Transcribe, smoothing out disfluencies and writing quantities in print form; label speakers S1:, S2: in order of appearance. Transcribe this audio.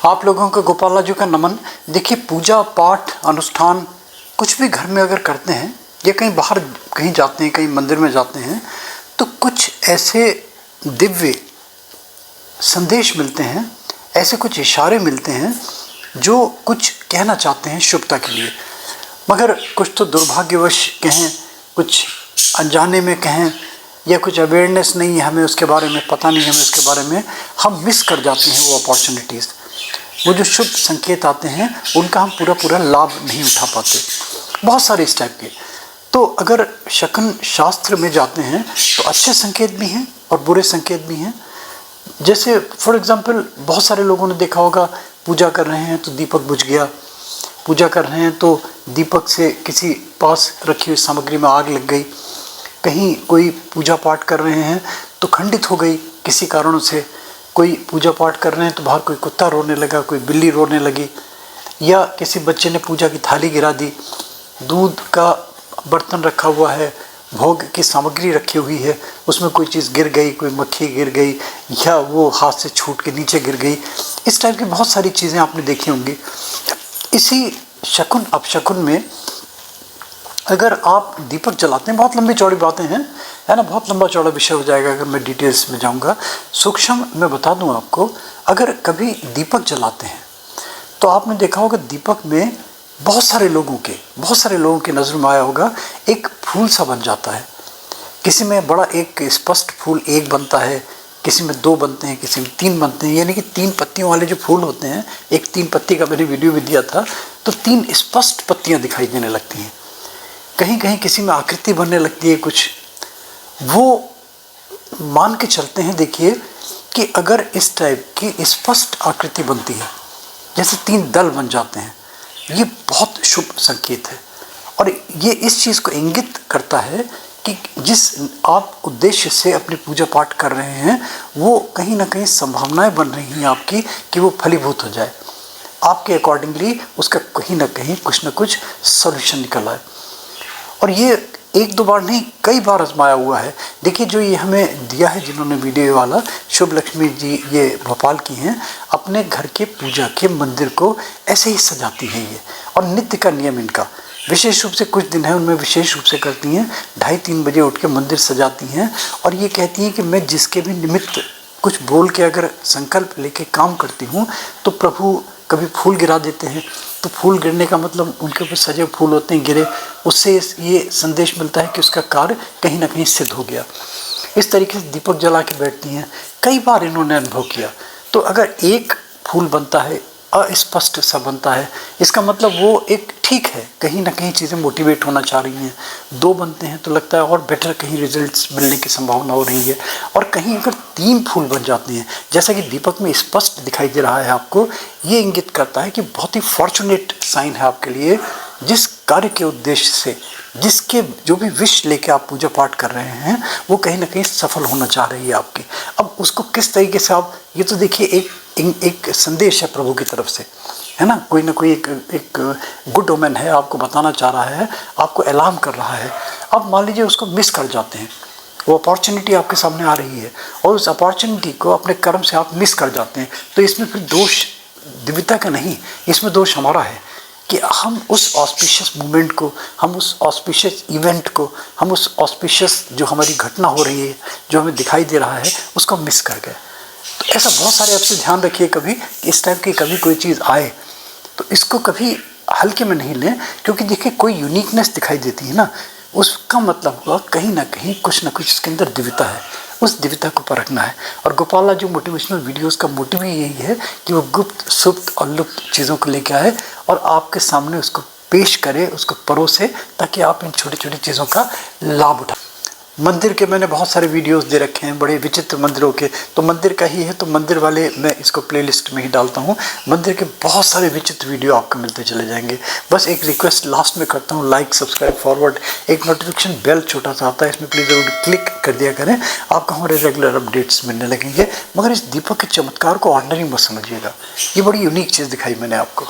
S1: आप लोगों को गोपाला जी का नमन। देखिए, पूजा पाठ अनुष्ठान कुछ भी घर में अगर करते हैं या कहीं बाहर कहीं जाते हैं, कहीं मंदिर में जाते हैं, तो कुछ ऐसे दिव्य संदेश मिलते हैं, ऐसे कुछ इशारे मिलते हैं जो कुछ कहना चाहते हैं शुभता के लिए। मगर कुछ तो दुर्भाग्यवश कहें, कुछ अनजाने में कहें, या कुछ अवेयरनेस नहीं है, हमें उसके बारे में पता नहीं, हमें उसके बारे में हम मिस कर जाते हैं वो अपॉर्चुनिटीज़। वो जो शुभ संकेत आते हैं उनका हम पूरा लाभ नहीं उठा पाते, बहुत सारे इस टाइप के। तो अगर शकुन शास्त्र में जाते हैं तो अच्छे संकेत भी हैं और बुरे संकेत भी हैं। जैसे फॉर एग्जांपल, बहुत सारे लोगों ने देखा होगा, पूजा कर रहे हैं तो दीपक बुझ गया, पूजा कर रहे हैं तो दीपक से किसी पास रखी हुई सामग्री में आग लग गई, कहीं कोई पूजा पाठ कर रहे हैं तो खंडित हो गई किसी कारणों से, कोई पूजा पाठ कर रहे हैं तो बाहर कोई कुत्ता रोने लगा, कोई बिल्ली रोने लगी, या किसी बच्चे ने पूजा की थाली गिरा दी, दूध का बर्तन रखा हुआ है, भोग की सामग्री रखी हुई है, उसमें कोई चीज़ गिर गई, कोई मक्खी गिर गई, या वो हाथ से छूट के नीचे गिर गई। इस टाइप की बहुत सारी चीज़ें आपने देखी होंगी। इसी शकुन अपशकुन में अगर आप दीपक जलाते हैं, बहुत लंबी चौड़ी बातें हैं, है ना, बहुत लंबा चौड़ा विषय हो जाएगा अगर मैं डिटेल्स में जाऊंगा। सूक्ष्म मैं बता दूं आपको, अगर कभी दीपक जलाते हैं तो आपने देखा होगा दीपक में बहुत सारे लोगों के नज़र में आया होगा, एक फूल सा बन जाता है। किसी में बड़ा एक स्पष्ट फूल एक बनता है, किसी में 2 बनते हैं, किसी में 3 बनते हैं, यानी कि 3 पत्तियों वाले जो फूल होते हैं, एक 3 पत्ती का मैंने वीडियो भी दिया था, तो 3 स्पष्ट पत्तियाँ दिखाई देने लगती हैं। कहीं कहीं किसी में आकृति बनने लगती है कुछ। वो मान के चलते हैं, देखिए, कि अगर इस टाइप की स्पष्ट आकृति बनती है, जैसे 3 दल बन जाते हैं, ये बहुत शुभ संकेत है। और ये इस चीज़ को इंगित करता है कि जिस आप उद्देश्य से अपनी पूजा पाठ कर रहे हैं, वो कहीं ना कहीं संभावनाएं बन रही हैं आपकी कि वो फलीभूत हो जाए, आपके अकॉर्डिंगली उसका कहीं ना कहीं कुछ ना कुछ सॉल्यूशन निकल आए। और ये 1-2 बार नहीं, कई बार आजमाया हुआ है। देखिए, जो ये हमें दिया है जिन्होंने वीडियो वाला, शुभ लक्ष्मी जी, ये भोपाल की हैं, अपने घर के पूजा के मंदिर को ऐसे ही सजाती हैं ये, और नित्य का नियम इनका विशेष रूप से कुछ दिन है उनमें विशेष रूप से करती हैं। 2:30-3 बजे उठ के मंदिर सजाती हैं और ये कहती हैं कि मैं जिसके भी निमित्त कुछ बोल के अगर संकल्प लेके काम करती हूँ तो प्रभु कभी फूल गिरा देते हैं। तो फूल गिरने का मतलब उनके ऊपर सजे फूल होते हैं, गिरे, उससे ये संदेश मिलता है कि उसका कार्य कहीं ना कहीं सिद्ध हो गया। इस तरीके से दीपक जला के बैठती हैं, कई बार इन्होंने अनुभव किया। तो अगर एक फूल बनता है, अस्पष्ट सा बनता है, इसका मतलब वो एक ठीक है, कहीं ना कहीं चीज़ें मोटिवेट होना चाह रही हैं। 2 बनते हैं तो लगता है और बेटर कहीं रिजल्ट्स मिलने की संभावना हो रही है। और कहीं अगर 3 फूल बन जाते हैं, जैसा कि दीपक में स्पष्ट दिखाई दे रहा है आपको, ये इंगित करता है कि बहुत ही फॉर्चुनेट साइन है आपके लिए। जिस कार्य के उद्देश्य से, जिसके जो भी विश लेके आप पूजा पाठ कर रहे हैं, वो कहीं ना कहीं सफल होना चाह रही है आपकी। अब उसको किस तरीके से आप, ये तो देखिए एक संदेश है प्रभु की तरफ से, है ना, कोई ना कोई एक गुड ओमेन है, आपको बताना चाह रहा है, आपको ऐलान कर रहा है। अब मान लीजिए उसको मिस कर जाते हैं, वो अपॉर्चुनिटी आपके सामने आ रही है और उस अपॉर्चुनिटी को अपने कर्म से आप मिस कर जाते हैं, तो इसमें फिर दोष दिव्यता का नहीं, इसमें दोष हमारा है कि हम उस ऑस्पिशियस मूवमेंट को, हम उस ऑस्पिशियस इवेंट को, हम उस ऑस्पिशियस जो हमारी घटना हो रही है, जो हमें दिखाई दे रहा है, उसको मिस कर गए। तो ऐसा बहुत सारे आपसे ध्यान रखिए, कभी इस टाइप की कभी कोई चीज़ आए तो इसको कभी हल्के में नहीं लें, क्योंकि देखिए कोई यूनिकनेस दिखाई देती है ना, उसका मतलब हुआ कहीं ना कहीं कुछ ना कुछ इसके अंदर दिव्यता है, उस दिव्यता को परखना है। और गोपाला जो मोटिवेशनल वीडियोस का मोटिव ही यही है कि वो गुप्त, सुप्त और लुप्त चीज़ों को लेकर आए और आपके सामने उसको पेश करे, उसको परोसे, ताकि आप इन छोटी छोटी चीज़ों का लाभ उठाएं। मंदिर के मैंने बहुत सारे वीडियोस दे रखे हैं, बड़े विचित्र मंदिरों के, तो मंदिर का ही है तो मंदिर वाले मैं इसको प्लेलिस्ट में ही डालता हूँ। मंदिर के बहुत सारे विचित्र वीडियो आपको मिलते चले जाएंगे। बस एक रिक्वेस्ट लास्ट में करता हूँ, लाइक, सब्सक्राइब, फॉरवर्ड, एक नोटिफिकेशन बेल छोटा सा आता है, इसमें प्लीज़ ज़रूर क्लिक कर दिया करें, आपको हमारे रेगुलर अपडेट्स मिलने लगेंगे। मगर इस दीपक के चमत्कार को ऑर्डिनरी मत समझिएगा, ये बड़ी यूनिक चीज़ दिखाई मैंने आपको।